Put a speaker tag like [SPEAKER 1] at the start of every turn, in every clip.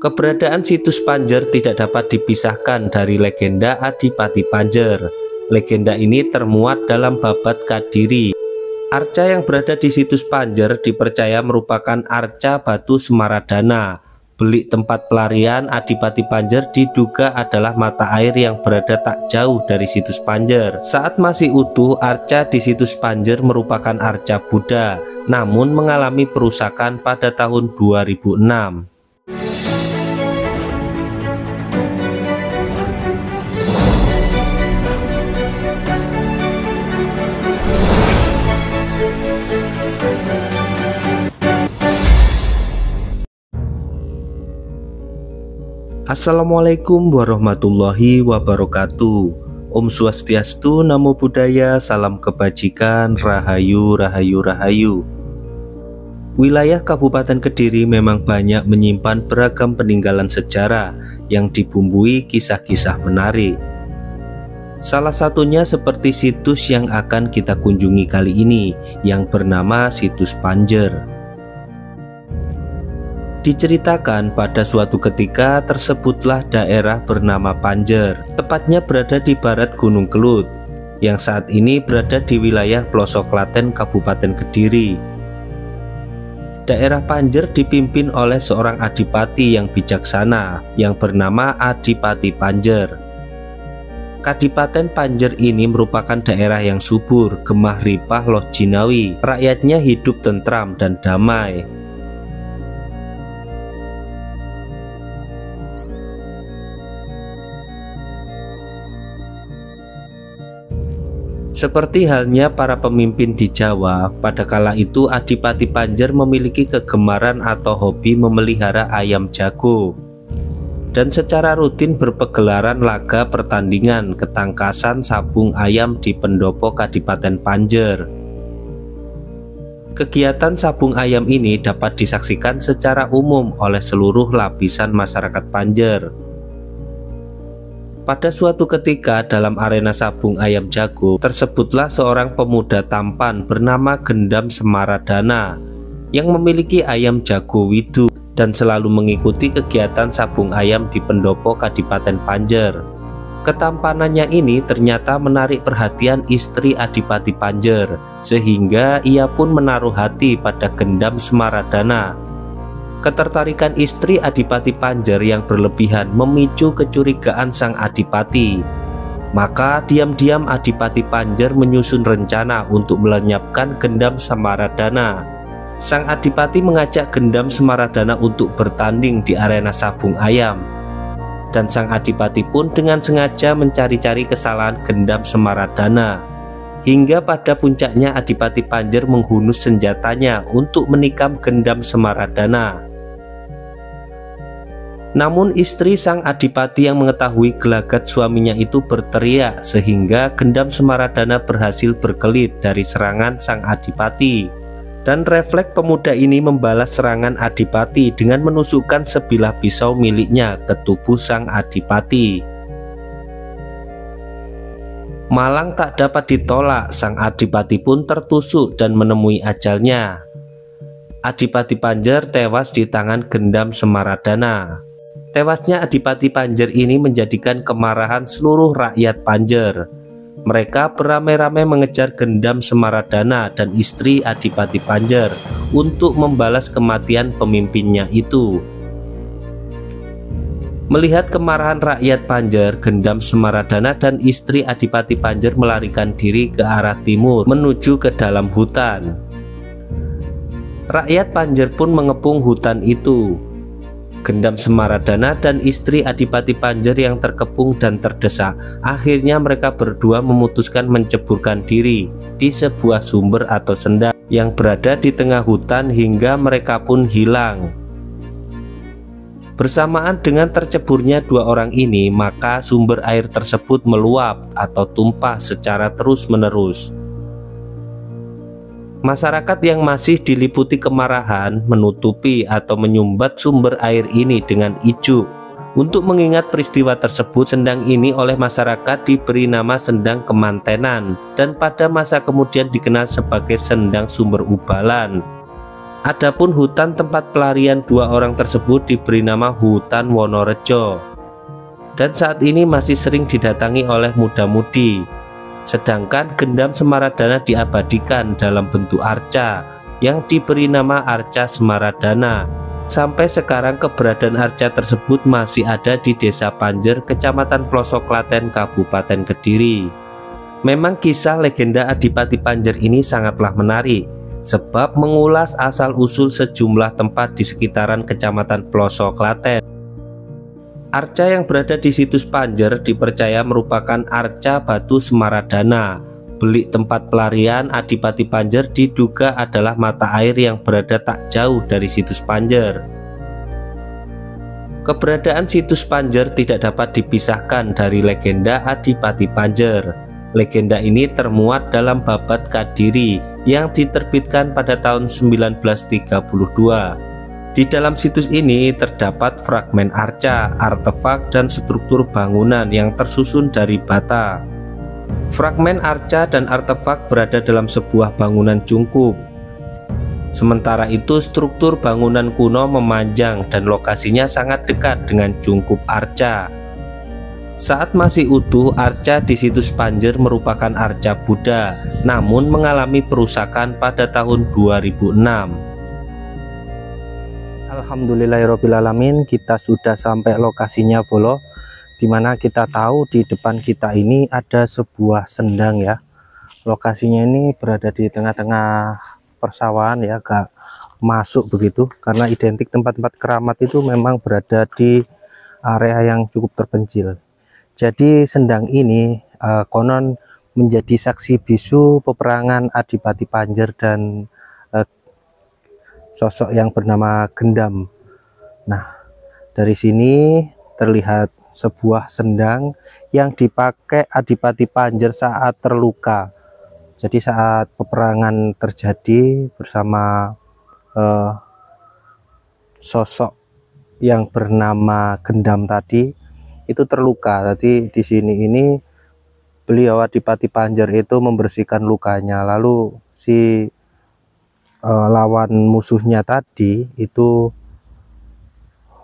[SPEAKER 1] Keberadaan situs Panjer tidak dapat dipisahkan dari legenda Adipati Panjer. Legenda ini termuat dalam Babat Kadiri. Arca yang berada di situs Panjer dipercaya merupakan arca batu Semaradana. Belik tempat pelarian Adipati Panjer diduga adalah mata air yang berada tak jauh dari situs Panjer. Saat masih utuh, arca di situs Panjer merupakan arca Buddha, namun mengalami perusakan pada tahun 2006. Assalamualaikum warahmatullahi wabarakatuh. Om Swastiastu, Namo Buddhaya, salam kebajikan, rahayu, rahayu, rahayu. Wilayah Kabupaten Kediri memang banyak menyimpan beragam peninggalan sejarah yang dibumbui kisah-kisah menarik. Salah satunya seperti situs yang akan kita kunjungi kali ini, yang bernama Situs Panjer. Diceritakan pada suatu ketika tersebutlah daerah bernama Panjer, tepatnya berada di barat Gunung Kelut, yang saat ini berada di wilayah pelosok Klaten, Kabupaten Kediri. Daerah Panjer dipimpin oleh seorang adipati yang bijaksana yang bernama Adipati Panjer. Kadipaten Panjer ini merupakan daerah yang subur, gemah ripah loh jinawi, rakyatnya hidup tentram dan damai. Seperti halnya para pemimpin di Jawa, pada kala itu Adipati Panjer memiliki kegemaran atau hobi memelihara ayam jago, dan secara rutin berpegelaran laga pertandingan ketangkasan sabung ayam di pendopo Kadipaten Panjer. Kegiatan sabung ayam ini dapat disaksikan secara umum oleh seluruh lapisan masyarakat Panjer. Pada suatu ketika dalam arena sabung ayam jago, tersebutlah seorang pemuda tampan bernama Gendam Semaradana yang memiliki ayam jago widu dan selalu mengikuti kegiatan sabung ayam di pendopo Kadipaten Panjer. Ketampanannya ini ternyata menarik perhatian istri Adipati Panjer, sehingga ia pun menaruh hati pada Gendam Semaradana. Ketertarikan istri Adipati Panjer yang berlebihan memicu kecurigaan sang adipati. Maka diam-diam Adipati Panjer menyusun rencana untuk melenyapkan Gendam Semaradana. Sang adipati mengajak Gendam Semaradana untuk bertanding di arena sabung ayam. Dan sang adipati pun dengan sengaja mencari-cari kesalahan Gendam Semaradana. Hingga pada puncaknya Adipati Panjer menghunus senjatanya untuk menikam Gendam Semaradana. Namun istri sang adipati yang mengetahui gelagat suaminya itu berteriak, sehingga Gendam Semaradana berhasil berkelit dari serangan sang adipati. Dan refleks pemuda ini membalas serangan adipati dengan menusukkan sebilah pisau miliknya ke tubuh sang adipati. Malang tak dapat ditolak, sang adipati pun tertusuk dan menemui ajalnya. Adipati Panjer tewas di tangan Gendam Semaradana. Tewasnya Adipati Panjer ini menjadikan kemarahan seluruh rakyat Panjer. Mereka beramai-ramai mengejar Gendam Semaradana dan istri Adipati Panjer untuk membalas kematian pemimpinnya itu. Melihat kemarahan rakyat Panjer, Gendam Semaradana dan istri Adipati Panjer melarikan diri ke arah timur menuju ke dalam hutan. Rakyat Panjer pun mengepung hutan itu. Gendam Semaradana dan istri Adipati Panjer yang terkepung dan terdesak, akhirnya mereka berdua memutuskan menceburkan diri di sebuah sumber atau sendang yang berada di tengah hutan hingga mereka pun hilang. Bersamaan dengan terceburnya dua orang ini, maka sumber air tersebut meluap atau tumpah secara terus-menerus. Masyarakat yang masih diliputi kemarahan menutupi atau menyumbat sumber air ini dengan ijuk. Untuk mengingat peristiwa tersebut, sendang ini oleh masyarakat diberi nama Sendang Kemantenan dan pada masa kemudian dikenal sebagai Sendang Sumber Ubalan. Adapun hutan tempat pelarian dua orang tersebut diberi nama Hutan Wonorejo, dan saat ini masih sering didatangi oleh muda-mudi. Sedangkan Gendam Semaradana diabadikan dalam bentuk arca yang diberi nama Arca Semaradana. Sampai sekarang keberadaan arca tersebut masih ada di Desa Panjer, Kecamatan Plosok Klaten, Kabupaten Kediri. Memang kisah legenda Adipati Panjer ini sangatlah menarik, sebab mengulas asal-usul sejumlah tempat di sekitaran Kecamatan Plosok Klaten. Arca yang berada di situs Panjer dipercaya merupakan arca batu Semaradana. Belik tempat pelarian Adipati Panjer diduga adalah mata air yang berada tak jauh dari situs Panjer. Keberadaan situs Panjer tidak dapat dipisahkan dari legenda Adipati Panjer. Legenda ini termuat dalam Babad Kadiri yang diterbitkan pada tahun 1932. Di dalam situs ini terdapat fragmen arca, artefak, dan struktur bangunan yang tersusun dari bata. Fragmen arca dan artefak berada dalam sebuah bangunan cungkup. Sementara itu struktur bangunan kuno memanjang dan lokasinya sangat dekat dengan cungkup arca. Saat masih utuh, arca di situs Panjer merupakan arca Buddha, namun mengalami perusakan pada tahun 2006.
[SPEAKER 2] Alhamdulillahirobbilalamin, kita sudah sampai lokasinya Bolo, dimana kita tahu di depan kita ini ada sebuah sendang ya. Lokasinya ini berada di tengah-tengah persawahan ya, gak masuk begitu, karena identik tempat-tempat keramat itu memang berada di area yang cukup terpencil. Jadi sendang ini konon menjadi saksi bisu peperangan Adipati Panjer dan sosok yang bernama Gendam. Nah, dari sini terlihat sebuah sendang yang dipakai Adipati Panjer saat terluka. Jadi saat peperangan terjadi bersama sosok yang bernama Gendam tadi itu terluka. Tadi di sini ini beliau Adipati Panjer itu membersihkan lukanya, lalu si lawan musuhnya tadi itu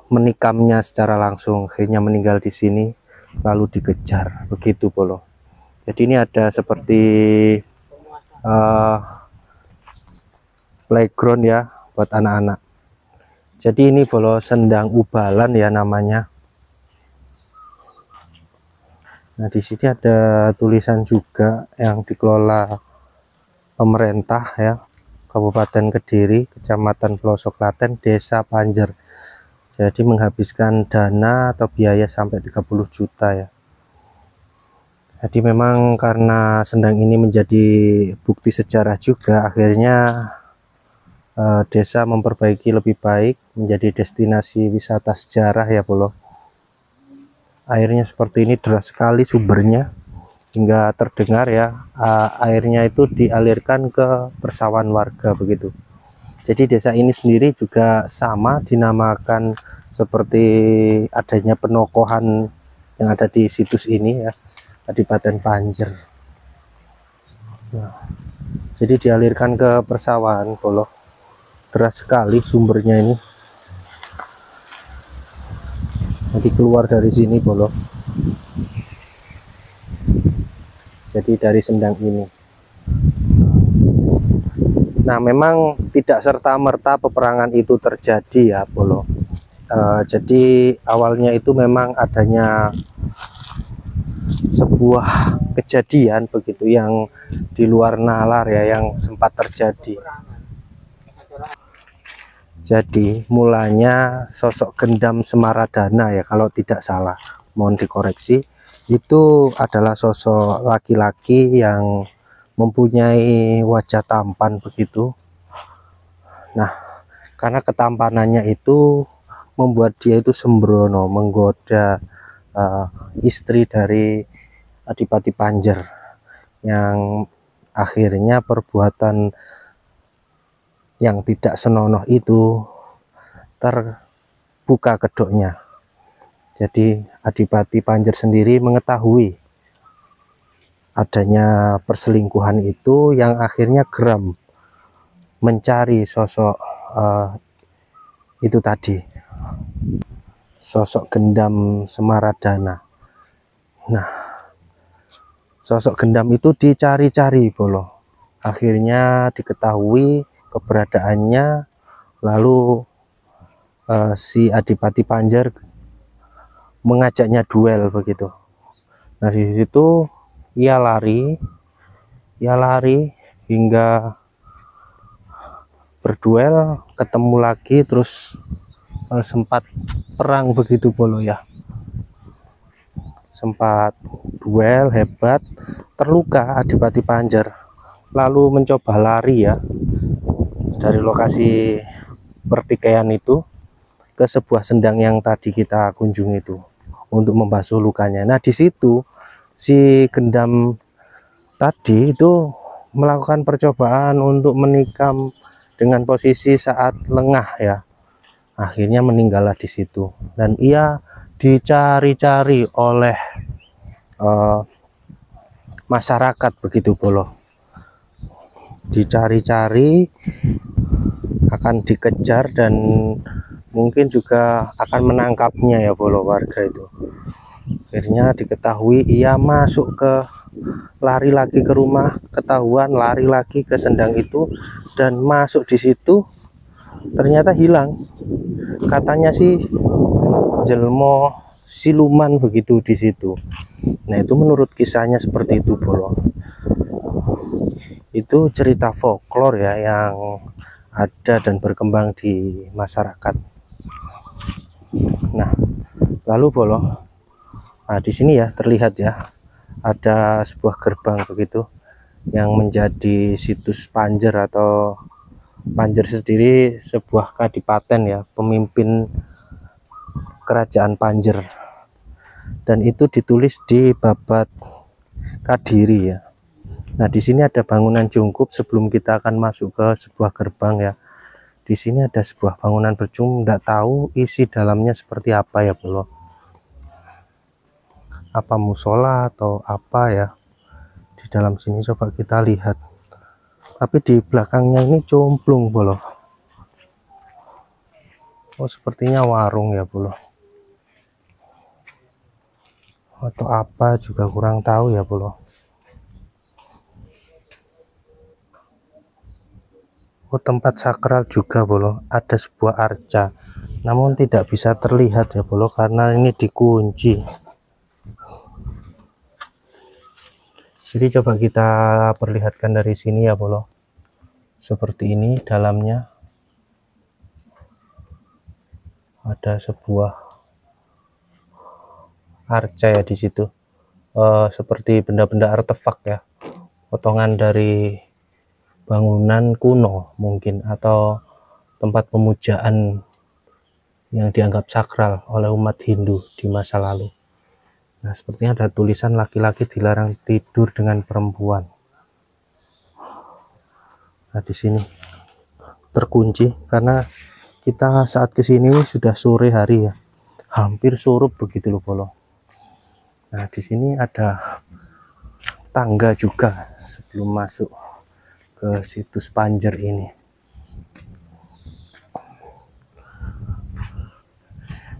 [SPEAKER 2] menikamnya secara langsung, akhirnya meninggal di sini lalu dikejar begitu Bolo. Jadi ini ada seperti playground ya buat anak-anak. Jadi ini Bolo sendang ubalan ya namanya. Nah, di sini ada tulisan juga yang dikelola pemerintah ya, Kabupaten Kediri, Kecamatan Plosok Klaten, Desa Panjer. Jadi menghabiskan dana atau biaya sampai 30 juta ya. Jadi memang karena sendang ini menjadi bukti sejarah juga, akhirnya desa memperbaiki lebih baik menjadi destinasi wisata sejarah ya Bolo. Airnya seperti ini, deras sekali sumbernya hingga terdengar ya, airnya itu dialirkan ke persawahan warga begitu. Jadi desa ini sendiri juga sama dinamakan seperti adanya penokohan yang ada di situs ini ya, Kadipaten Panjer. Nah, jadi dialirkan ke persawahan Bolo. Deras sekali sumbernya ini. Nanti keluar dari sini Bolo. Jadi dari sendang ini. Nah, memang tidak serta-merta peperangan itu terjadi ya Bolo. Jadi awalnya itu memang adanya sebuah kejadian begitu yang di luar nalar ya, yang sempat terjadi. Jadi mulanya sosok Gendam Semaradana ya, kalau tidak salah, mohon dikoreksi, itu adalah sosok laki-laki yang mempunyai wajah tampan begitu. Nah, karena ketampanannya itu membuat dia itu sembrono, menggoda istri dari Adipati Panjer, yang akhirnya perbuatan yang tidak senonoh itu terbuka kedoknya. Jadi Adipati Panjer sendiri mengetahui adanya perselingkuhan itu, yang akhirnya geram mencari sosok itu tadi sosok Gendam Semaradana. Nah, sosok Gendam itu dicari-cari Bolo, akhirnya diketahui keberadaannya, lalu si Adipati Panjer mengajaknya duel begitu. Nah, di situ ia lari hingga berduel, ketemu lagi, terus sempat perang begitu Bolo ya. Sempat duel hebat, terluka Adipati Panjer, lalu mencoba lari ya dari lokasi pertikaian itu ke sebuah sendang yang tadi kita kunjungi itu untuk membasuh lukanya. Nah, di situ si Gendam tadi itu melakukan percobaan untuk menikam dengan posisi saat lengah ya. Akhirnya meninggallah di situ, dan ia dicari-cari oleh masyarakat begitu Bolo. Dicari-cari, akan dikejar, dan mungkin juga akan menangkapnya ya Bolo, warga itu. Akhirnya diketahui ia masuk ke, lari lagi ke rumah, ketahuan lari lagi ke sendang itu dan masuk di situ, ternyata hilang. Katanya sih jelmo siluman begitu di situ. Nah, itu menurut kisahnya seperti itu Bolo. Itu cerita folklore ya yang ada dan berkembang di masyarakat. Nah, lalu Bolo, nah di sini ya terlihat ya ada sebuah gerbang begitu yang menjadi situs Panjer, atau Panjer sendiri sebuah kadipaten ya, pemimpin kerajaan Panjer, dan itu ditulis di Babad Kadiri ya. Nah, di sini ada bangunan jungkup sebelum kita akan masuk ke sebuah gerbang ya. Di sini ada sebuah bangunan berjungkup, tidak tahu isi dalamnya seperti apa ya Bolo. Apa musola atau apa ya di dalam sini, coba kita lihat. Tapi di belakangnya ini comblong Bolo. Oh, sepertinya warung ya Bolo, atau apa juga kurang tahu ya Bolo. Oh, tempat sakral juga Bolo, ada sebuah arca, namun tidak bisa terlihat ya Bolo karena ini dikunci. Jadi coba kita perlihatkan dari sini ya Bolo. Seperti ini dalamnya. Ada sebuah arca ya di situ. Seperti benda-benda artefak ya. Potongan dari bangunan kuno mungkin, atau tempat pemujaan yang dianggap sakral oleh umat Hindu di masa lalu. Nah, sepertinya ada tulisan laki-laki dilarang tidur dengan perempuan. Nah, di sini terkunci karena kita saat kesini sudah sore hari ya, hampir surup begitu loh Bolo. Nah, di sini ada tangga juga sebelum masuk ke situs Panjer ini.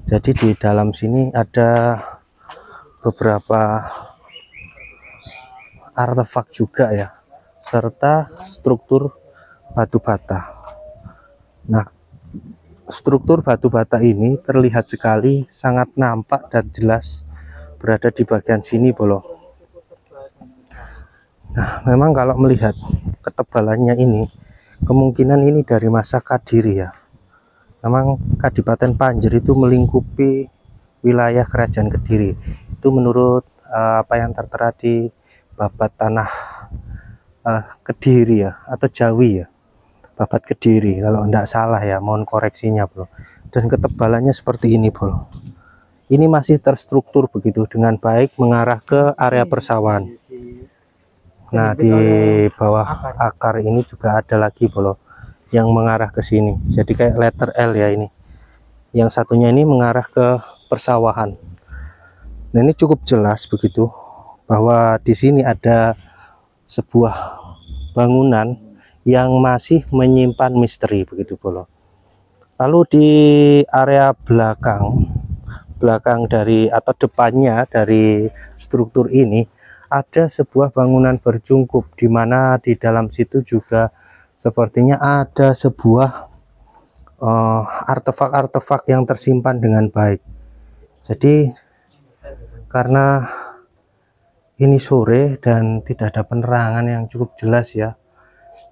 [SPEAKER 2] Jadi di dalam sini ada beberapa artefak juga ya, serta struktur batu bata. Nah, struktur batu bata ini terlihat sekali, sangat nampak dan jelas berada di bagian sini Bolo. Nah, memang kalau melihat ketebalannya ini, kemungkinan ini dari masa Kadiri ya. Memang Kadipaten Panjer itu melingkupi wilayah kerajaan Kediri. Itu menurut apa yang tertera di Babad Tanah Kediri ya, atau Jawi ya. Babad Kediri kalau tidak salah ya, mohon koreksinya Bro. Dan ketebalannya seperti ini Bro. Ini masih terstruktur begitu dengan baik mengarah ke area persawahan. Nah, di bawah akar ini juga ada lagi Bro yang mengarah ke sini. Jadi kayak letter L ya ini. Yang satunya ini mengarah ke persawahan. Nah, ini cukup jelas begitu bahwa di sini ada sebuah bangunan yang masih menyimpan misteri begitu Bro. Lalu di area belakang dari atau depannya dari struktur ini ada sebuah bangunan berjungkup, di mana di dalam situ juga sepertinya ada sebuah artefak-artefak yang tersimpan dengan baik. Jadi karena ini sore dan tidak ada penerangan yang cukup jelas ya,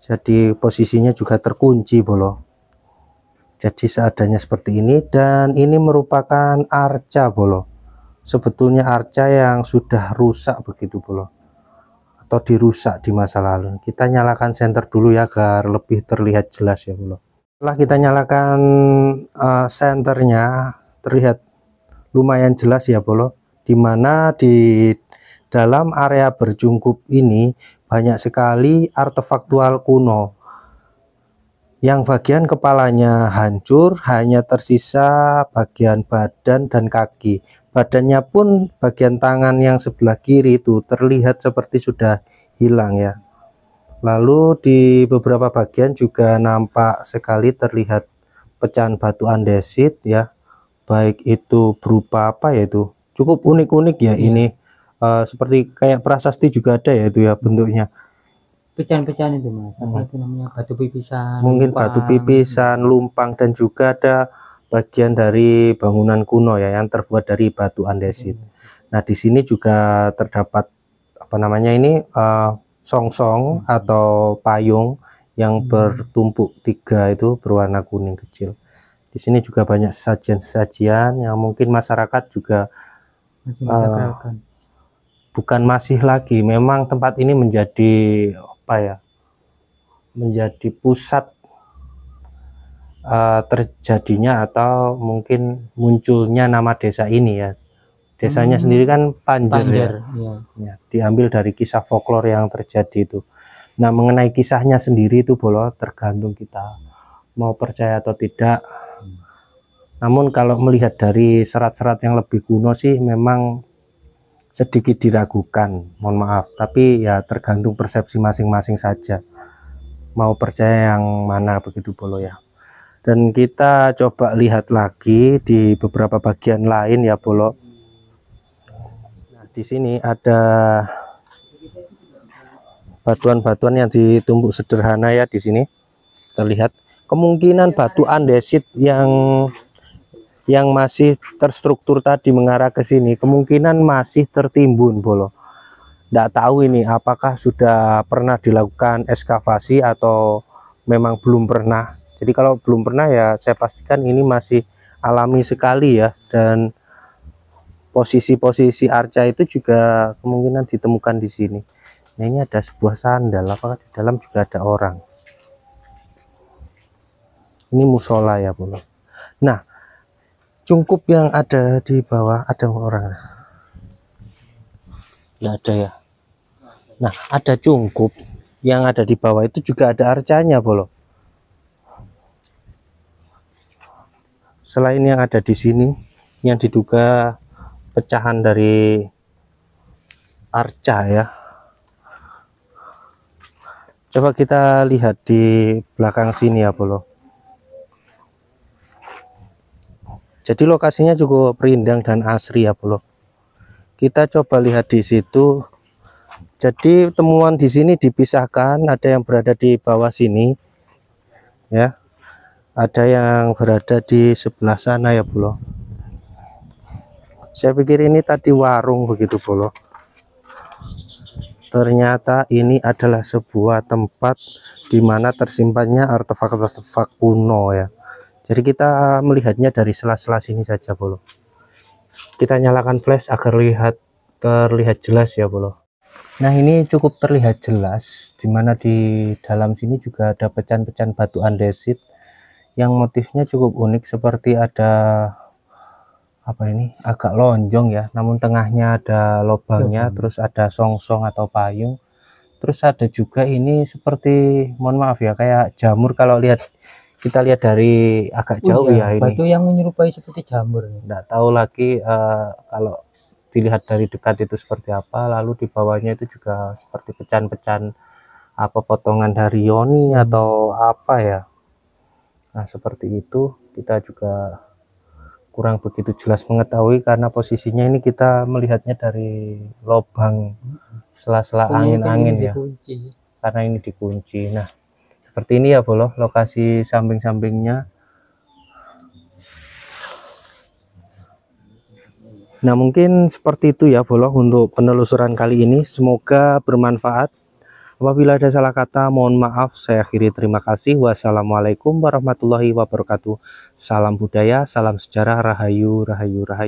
[SPEAKER 2] jadi posisinya juga terkunci bolo. Jadi seadanya seperti ini, dan ini merupakan arca bolo. Sebetulnya arca yang sudah rusak begitu bolo, atau dirusak di masa lalu. Kita nyalakan senter dulu ya agar lebih terlihat jelas ya bolo. Setelah kita nyalakan senternya, terlihat lumayan jelas ya bolo, dimana di dalam area berjungkup ini banyak sekali artefaktual kuno yang bagian kepalanya hancur, hanya tersisa bagian badan dan kaki. Badannya pun bagian tangan yang sebelah kiri itu terlihat seperti sudah hilang ya. Lalu di beberapa bagian juga nampak sekali terlihat pecahan batu andesit ya, baik itu berupa apa ya, itu cukup unik-unik ya. Ini seperti kayak prasasti juga ada ya itu ya bentuknya.
[SPEAKER 3] Pecahan-pecahan itu mas, apa itu namanya, batu pipisan,
[SPEAKER 2] Mungkin
[SPEAKER 3] lumpang,
[SPEAKER 2] batu pipisan, lumpang, dan juga ada bagian dari bangunan kuno ya yang terbuat dari batu andesit. Nah di sini juga terdapat apa namanya ini songsong atau payung yang bertumpuk 3 itu berwarna kuning kecil. Di sini juga banyak sajian-sajian yang mungkin masyarakat juga bukan masih lagi, memang tempat ini menjadi apa ya, menjadi pusat terjadinya atau mungkin munculnya nama desa ini ya. Desanya sendiri kan Panjer, ya, diambil dari kisah folklore yang terjadi itu. Nah mengenai kisahnya sendiri itu bolo, tergantung kita mau percaya atau tidak. Namun kalau melihat dari serat-serat yang lebih kuno sih memang sedikit diragukan, mohon maaf, tapi ya tergantung persepsi masing-masing saja mau percaya yang mana begitu bolo ya. Dan kita coba lihat lagi di beberapa bagian lain ya bolo. Nah di sini ada batuan-batuan yang ditumbuk sederhana ya, di sini terlihat kemungkinan batu andesit yang masih terstruktur tadi mengarah ke sini, kemungkinan masih tertimbun bolo. Tidak tahu ini apakah sudah pernah dilakukan ekskavasi atau memang belum pernah. Jadi kalau belum pernah ya saya pastikan ini masih alami sekali ya, dan posisi-posisi arca itu juga kemungkinan ditemukan di sini. Nah ini ada sebuah sandal, apakah di dalam juga ada orang? Ini musola ya bolo. Nah cungkup yang ada di bawah ada orang? Nggak ada ya. Nah ada cungkup yang ada di bawah itu juga ada arcanya bolo. Selain yang ada di sini yang diduga pecahan dari arca ya, coba kita lihat di belakang sini ya bolo. Jadi lokasinya cukup rindang dan asri ya bolo. Kita coba lihat di situ. Jadi temuan di sini dipisahkan, ada yang berada di bawah sini ya, ada yang berada di sebelah sana ya bolo. Saya pikir ini tadi warung begitu bolo. Ternyata ini adalah sebuah tempat di mana tersimpannya artefak-artefak kuno ya. Jadi kita melihatnya dari sela-sela sini saja bolo. Kita nyalakan flash agar terlihat jelas ya bolo. Nah ini cukup terlihat jelas, dimana di dalam sini juga ada pecahan-pecahan batu andesit yang motifnya cukup unik, seperti ada apa ini, agak lonjong ya, namun tengahnya ada lubangnya, terus ada songsong atau payung, terus ada juga ini seperti, mohon maaf ya, kayak jamur kalau kita lihat dari agak jauh ya, ini
[SPEAKER 3] batu yang menyerupai seperti jamur.
[SPEAKER 2] Nggak tahu lagi kalau dilihat dari dekat itu seperti apa. Lalu di bawahnya itu juga seperti pecahan-pecahan apa, potongan dari yoni atau apa ya, Nah, seperti itu kita juga kurang begitu jelas mengetahui karena posisinya ini kita melihatnya dari lubang sela-sela angin-angin ya, karena ini dikunci. Nah, seperti ini ya Bolo lokasi samping-sampingnya. Nah, mungkin seperti itu ya Bolo untuk penelusuran kali ini, semoga bermanfaat. Apabila ada salah kata mohon maaf, saya akhiri. Terima kasih. Wassalamualaikum warahmatullahi wabarakatuh. Salam budaya, salam sejarah, rahayu rahayu rahayu.